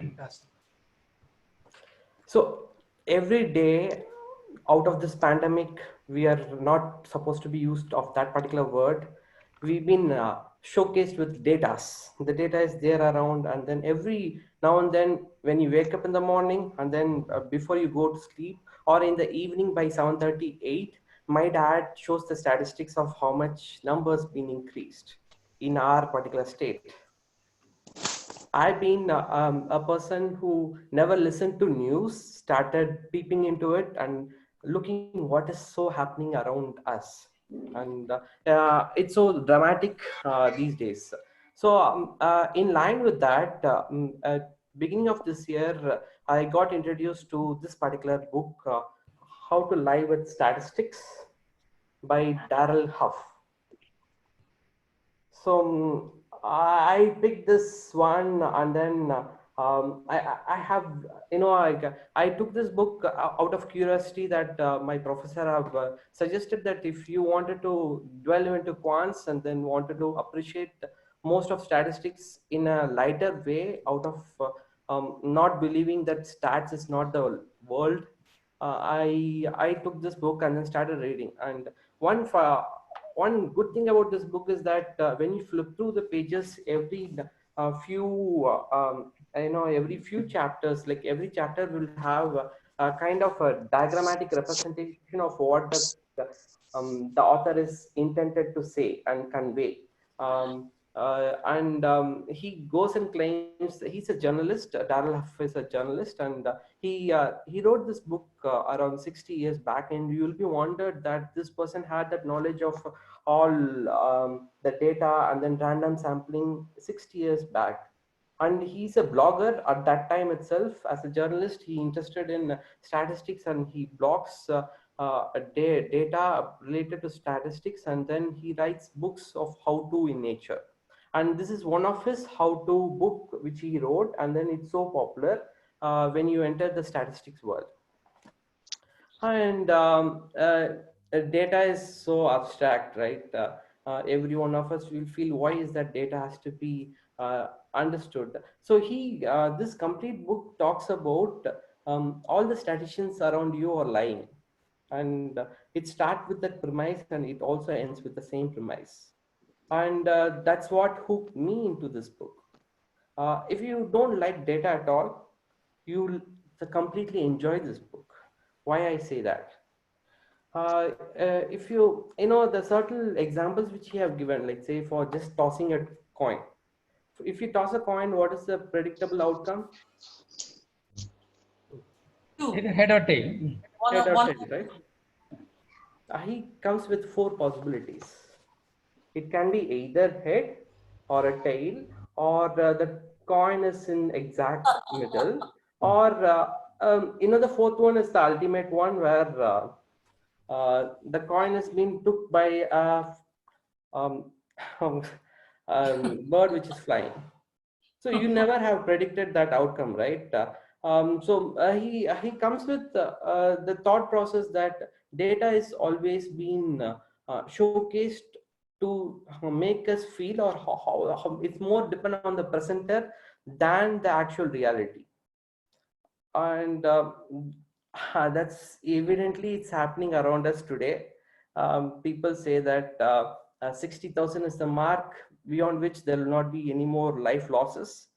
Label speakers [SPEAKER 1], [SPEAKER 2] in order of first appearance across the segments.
[SPEAKER 1] Fantastic.
[SPEAKER 2] So every day out of this pandemic, we are not supposed to be used of that particular word. We've been showcased with datas. The data is there around, and then every now and then, when you wake up in the morning, and then before you go to sleep, or in the evening by 7:38, my dad shows the statistics of how much numbers been increased in our particular state. I've been a person who never listened to news, started peeping into it and looking what is so happening around us. And it's so dramatic these days. So, in line with that, beginning of this year, I got introduced to this particular book, How to Lie with Statistics by Darrell Huff. So I picked this one, and then I have, I took this book out of curiosity that my professor have suggested that if you wanted to dwell into quants and then wanted to appreciate most of statistics in a lighter way, out of not believing that stats is not the world, I took this book and then started reading. And one for one good thing about this book is that when you flip through the pages, every few every few chapters, like every chapter will have a kind of a diagrammatic representation of what the author is intended to say and convey. And he goes and claims he's a journalist. Darrell Huff is a journalist, and he wrote this book around 60 years back, and you will be wondered that this person had that knowledge of all the data and then random sampling 60 years back. And he's a blogger at that time itself. As a journalist, he interested in statistics, and he blogs data related to statistics, and then he writes books of how to in nature. And this is one of his how to book which he wrote, and then it's so popular when you enter the statistics world. And data is so abstract, right? Every one of us will feel, why is that data has to be understood? So this complete book talks about all the statisticians around you are lying. And it starts with that premise, and it also ends with the same premise. And that's what hooked me into this book. If you don't like data at all, you'll completely enjoy this book. Why I say that? If you know the certain examples which you have given, like say for just tossing a coin. If you toss a coin, what is the predictable outcome?
[SPEAKER 1] Either
[SPEAKER 3] Two.
[SPEAKER 1] head or tail.
[SPEAKER 2] Head or
[SPEAKER 3] One.
[SPEAKER 2] tail, right? He comes with four possibilities. It can be either head or a tail, or the coin is in exact middle, or the fourth one is the ultimate one, where the coin has been took by a um, bird which is flying. So you never have predicted that outcome, right? He comes with the thought process that data is always been showcased to make us feel, or how it's more depend on the presenter than the actual reality. And that's evidently it's happening around us today. People say that 60,000 is the mark beyond which there will not be any more life losses,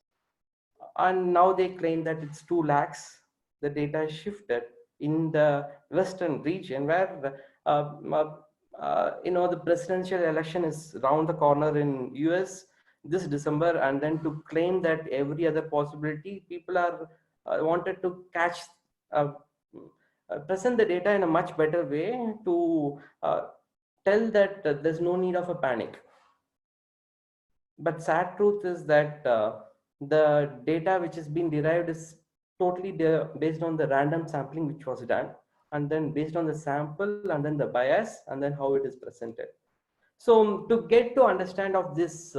[SPEAKER 2] and now they claim that it's 2 lakhs. The data is shifted in the western region, where the presidential election is around the corner in US this December, and then to claim that every other possibility, people are wanted to catch uh, present the data in a much better way to tell that there's no need of a panic. But sad truth is that the data which has been derived is totally based on the random sampling which was done, and then based on the sample, and then the bias, and then how it is presented. So to get to understand of this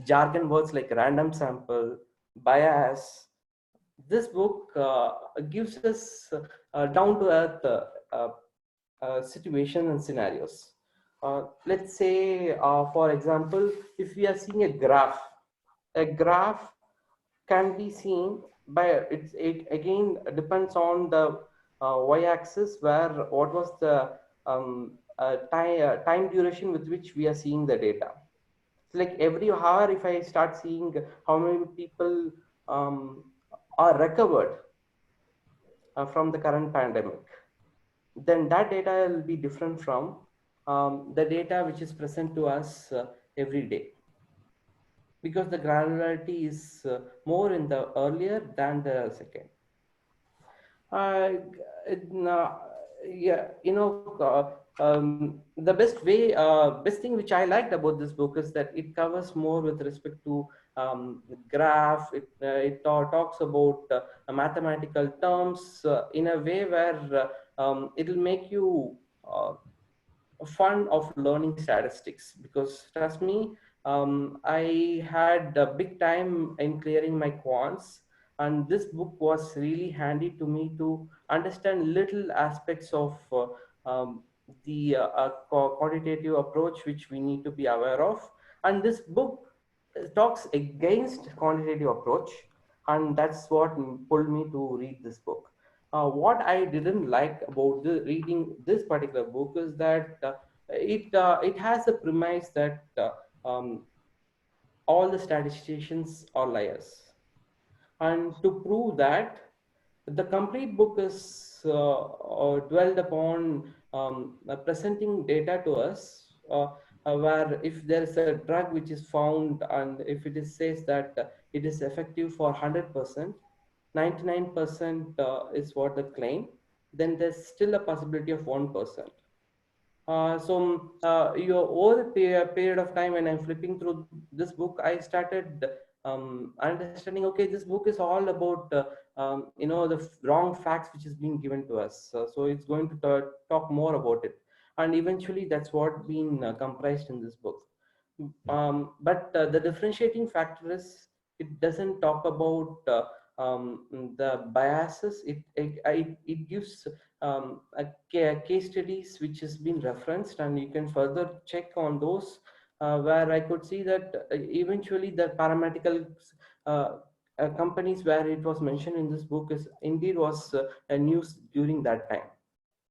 [SPEAKER 2] jargon words like random sample, bias, this book gives us down to earth situations and scenarios. Let's say, for example, if we are seeing a graph can be seen by it again depends on the y-axis, where what was the time duration with which we are seeing the data. It's like every hour, if I start seeing how many people um, are recovered from the current pandemic, then that data will be different from the data which is present to us every day, because the granularity is more in the earlier than the second. Uh, no, yeah, the best thing which I liked about this book is that it covers more with respect to graph. It talks about mathematical terms in a way where it'll make you fun of learning statistics, because trust me, I had a big time in clearing my quants, and this book was really handy to me to understand little aspects of the quantitative approach which we need to be aware of. And this book talks against quantitative approach, and that's what pulled me to read this book. What I didn't like about reading this particular book is that it has a premise that all the statisticians are liars, and to prove that, the complete book is dwelled upon presenting data to us, where if there is a drug which is found, and if it is says that it is effective for 100%, 99% is what the claim, then there's still a possibility of 1%. Over the period of time when I'm flipping through this book, I started understanding, okay, this book is all about the wrong facts which is being given to us. So it's going to talk more about it, and eventually that's what been comprised in this book. But the differentiating factor is it doesn't talk about the biases. It gives case studies which has been referenced, and you can further check on those, where I could see that eventually the paramedical uh, companies where it was mentioned in this book is indeed was a news during that time.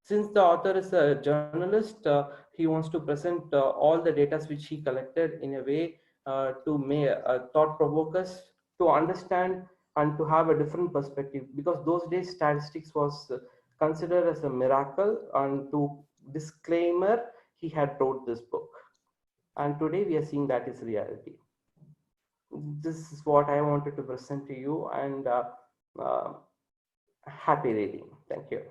[SPEAKER 2] Since the author is a journalist, he wants to present all the data which he collected in a way to make thought provoke us to understand and to have a different perspective, because those days statistics was considered as a miracle, and to disclaimer, he had wrote this book, and today we are seeing that is reality. This is what I wanted to present to you, and uh, happy reading. Thank you.